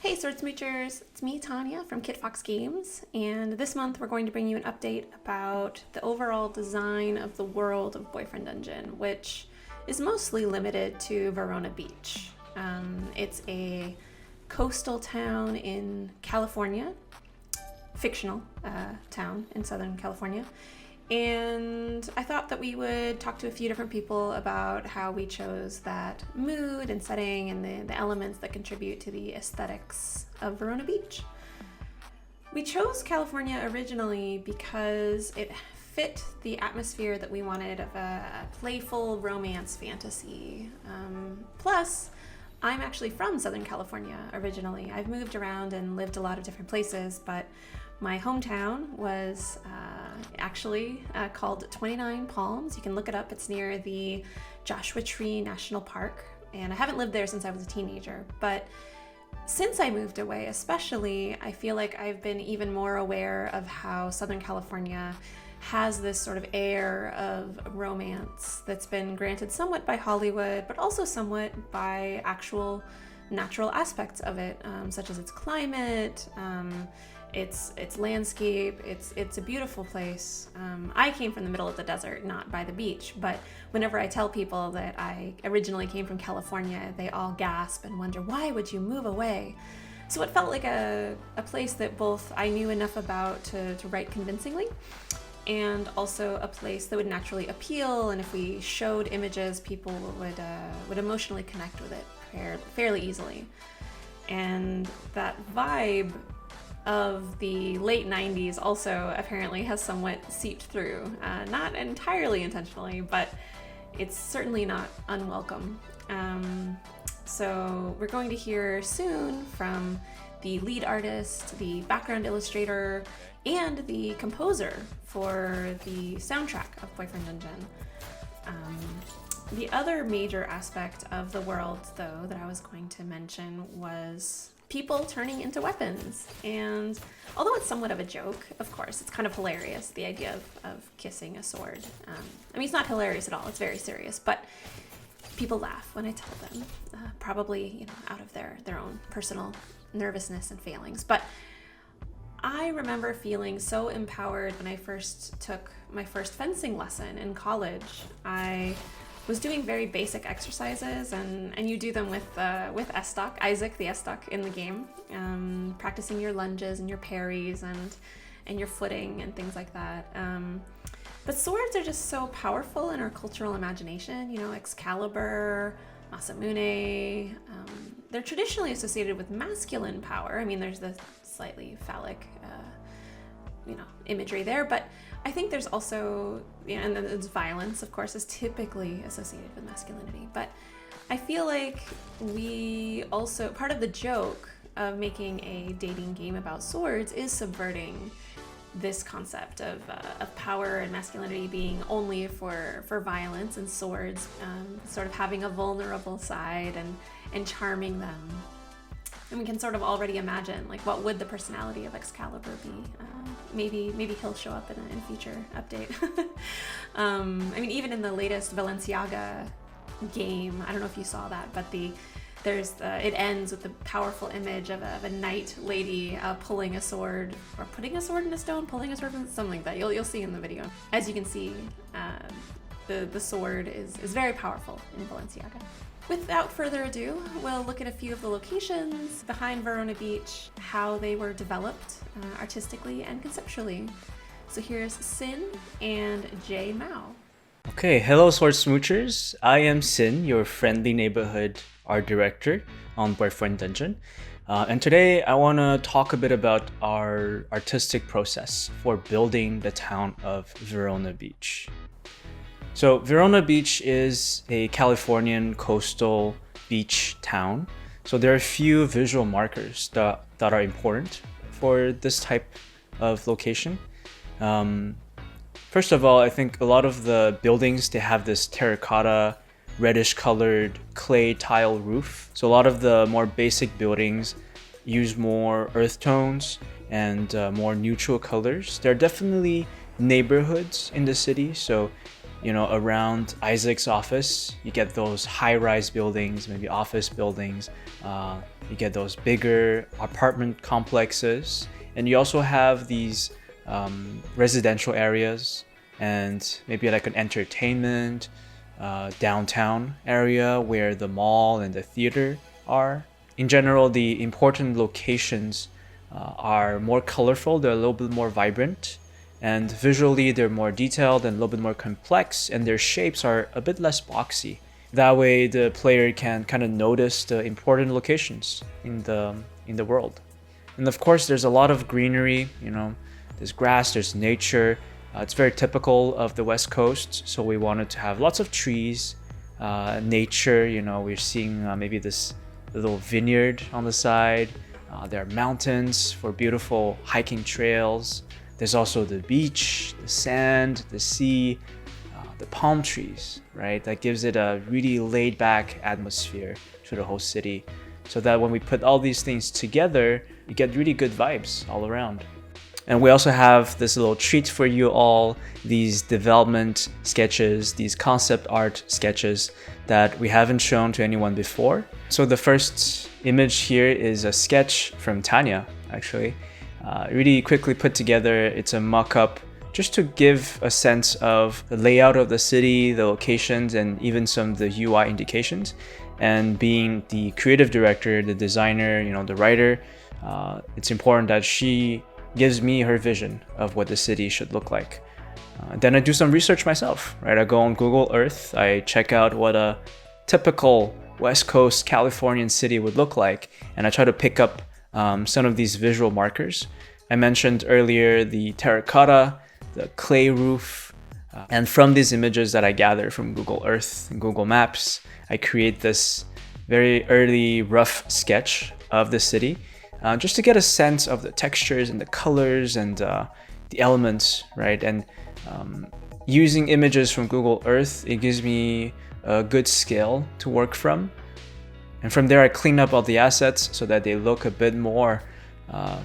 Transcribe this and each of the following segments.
Hey Sword Smoochers, it's me Tanya from Kit Fox Games, and this month we're going to bring you an update about the overall design of the world of Boyfriend Dungeon, which is mostly limited to Verona Beach. It's a coastal town in California, fictional town in Southern California, and I thought that we would talk to a few different people about how we chose that mood and setting and the elements that contribute to the aesthetics of Verona Beach. We chose California originally because it fit the atmosphere that we wanted of a playful romance fantasy. Plus, I'm actually from Southern California originally. I've moved around and lived a lot of different places, but my hometown was actually called 29 Palms. You can look it up. It's near the Joshua Tree National Park, and I haven't lived there since I was a teenager. But since I moved away, especially, I feel like I've been even more aware of how Southern California has this sort of air of romance that's been granted somewhat by Hollywood, but also somewhat by actual natural aspects of it, such as its climate, its landscape. It's a beautiful place. I came from the middle of the desert, not by the beach, but whenever I tell people that I originally came from California, they all gasp and wonder, why would you move away? So it felt like a place that both I knew enough about to write convincingly, and also a place that would naturally appeal, and if we showed images, people would emotionally connect with it fairly easily. And that vibe of the late 90s also apparently has somewhat seeped through, not entirely intentionally, but it's certainly not unwelcome. So we're going to hear soon from the lead artist, the background illustrator, and the composer for the soundtrack of Boyfriend Dungeon. The other major aspect of the world, though, that I was going to mention was people turning into weapons. And although it's somewhat of a joke, of course, it's kind of hilarious, the idea of kissing a sword. I mean, it's not hilarious at all, it's very serious, but people laugh when I tell them, probably, out of their own personal nervousness and failings. But I remember feeling so empowered when I first took my first fencing lesson in college. I was doing very basic exercises, and you do them with S-Stock, Isaac the S-Stock in the game, practicing your lunges and your parries and your footing and things like that. But swords are just so powerful in our cultural imagination. Excalibur, Masamune, they're traditionally associated with masculine power. I mean, there's the slightly phallic, imagery there, but I think there's also, and then there's violence, of course, is typically associated with masculinity. But I feel like we also, part of the joke of making a dating game about swords is subverting this concept of power and masculinity being only for violence, and swords sort of having a vulnerable side and charming them. And we can sort of already imagine, like, what would the personality of Excalibur be? Maybe he'll show up in a future update. I mean, even in the latest Balenciaga game, I don't know if you saw that, but it ends with the powerful image of a knight lady pulling a sword, or putting a sword in a stone, pulling a sword in something like that. You'll see in the video. As you can see, the sword is very powerful in Balenciaga. Without further ado, we'll look at a few of the locations behind Verona Beach, how they were developed artistically and conceptually. So here's Sin and Jay Mao. Okay, hello Sword Smoochers. I am Sin, your friendly neighborhood art director on Boyfriend Dungeon. And today I want to talk a bit about our artistic process for building the town of Verona Beach. So Verona Beach is a Californian coastal beach town. So there are a few visual markers that are important for this type of location. First of all, I think a lot of the buildings, they have this terracotta, reddish colored clay tile roof. So a lot of the more basic buildings use more earth tones and more neutral colors. There are definitely neighborhoods in the city. So around Isaac's office, you get those high-rise buildings, maybe office buildings, You get those bigger apartment complexes, and you also have these residential areas and maybe like an entertainment downtown area where the mall and the theater are. In general, the important locations are more colorful, they're a little bit more vibrant, and visually they're more detailed and a little bit more complex, and their shapes are a bit less boxy. That way the player can kind of notice the important locations in the world. And of course there's a lot of greenery, there's grass, there's nature. It's very typical of the West Coast, so we wanted to have lots of trees, nature. We're seeing maybe this little vineyard on the side. There are mountains for beautiful hiking trails. There's also the beach, the sand, the sea, the palm trees, right? That gives it a really laid back atmosphere to the whole city, so that when we put all these things together, you get really good vibes all around. And we also have this little treat for you all, these development sketches, these concept art sketches that we haven't shown to anyone before. So the first image here is a sketch from Tanya, actually. Really quickly put together. It's a mock-up just to give a sense of the layout of the city, the locations, and even some of the UI indications. And being the creative director, the designer, the writer, it's important that she gives me her vision of what the city should look like. Then I do some research myself, right? I go on Google Earth, I check out what a typical West Coast Californian city would look like, and I try to pick up some of these visual markers. I mentioned earlier the terracotta, the clay roof, and from these images that I gather from Google Earth and Google Maps, I create this very early rough sketch of the city. Just to get a sense of the textures and the colors and the elements, right? And using images from Google Earth, it gives me a good scale to work from. And from there, I clean up all the assets so that they look a bit more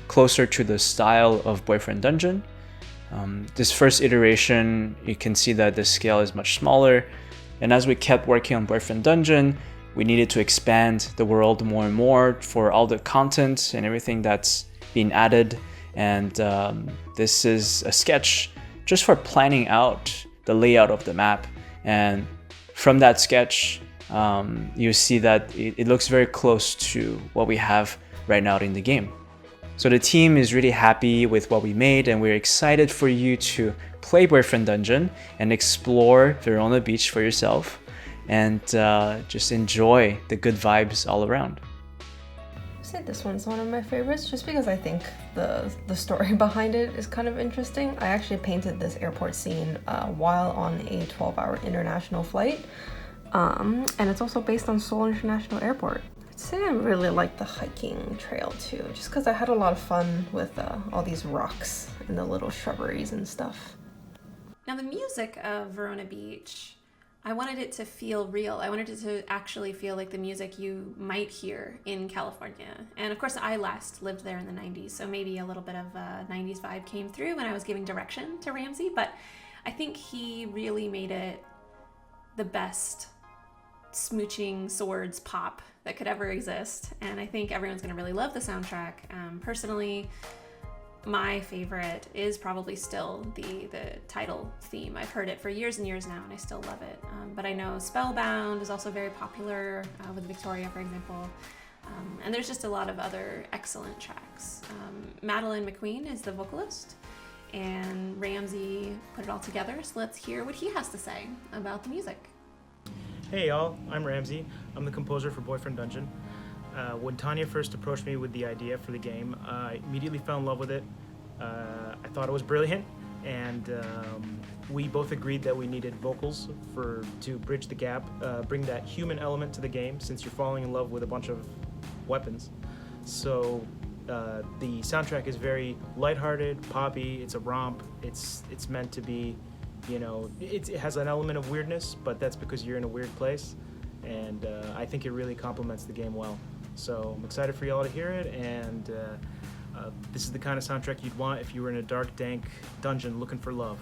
closer to the style of Boyfriend Dungeon. This first iteration, you can see that the scale is much smaller. And as we kept working on Boyfriend Dungeon, we needed to expand the world more and more for all the content and everything that's being added. And this is a sketch just for planning out the layout of the map. And from that sketch, you see that it looks very close to what we have right now in the game. So the team is really happy with what we made, and we're excited for you to play Boyfriend Dungeon and explore Verona Beach for yourself, and just enjoy the good vibes all around. I'd say this one's one of my favorites just because I think the story behind it is kind of interesting. I actually painted this airport scene while on a 12-hour international flight, and it's also based on Seoul International Airport. I'd say I really like the hiking trail too, just because I had a lot of fun with all these rocks and the little shrubberies and stuff. Now the music of Verona Beach, I wanted it to feel real. I wanted it to actually feel like the music you might hear in California. And of course, I last lived there in the 90s, so maybe a little bit of a 90s vibe came through when I was giving direction to Ramsey, but I think he really made it the best smooching swords pop that could ever exist. And I think everyone's going to really love the soundtrack. Personally, my favorite is probably still the title theme. I've heard it for years and years now, and I still love it. But I know Spellbound is also very popular with Victoria, for example. And there's just a lot of other excellent tracks. Madeline McQueen is the vocalist, and Ramsey put it all together. So let's hear what he has to say about the music. Hey y'all, I'm Ramsey. I'm the composer for Boyfriend Dungeon. When Tanya first approached me with the idea for the game, I immediately fell in love with it. I thought it was brilliant, and we both agreed that we needed vocals to bridge the gap, bring that human element to the game, since you're falling in love with a bunch of weapons. So the soundtrack is very lighthearted, poppy. It's a romp. It's meant to be, it has an element of weirdness, but that's because you're in a weird place, and I think it really complements the game well. So I'm excited for y'all to hear it, and this is the kind of soundtrack you'd want if you were in a dark, dank dungeon looking for love.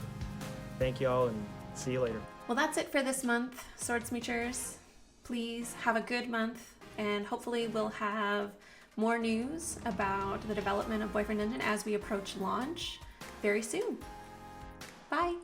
Thank y'all, and see you later. Well, that's it for this month, Sword Smoochers. Please have a good month. and hopefully we'll have more news about the development of Boyfriend Dungeon as we approach launch very soon. Bye!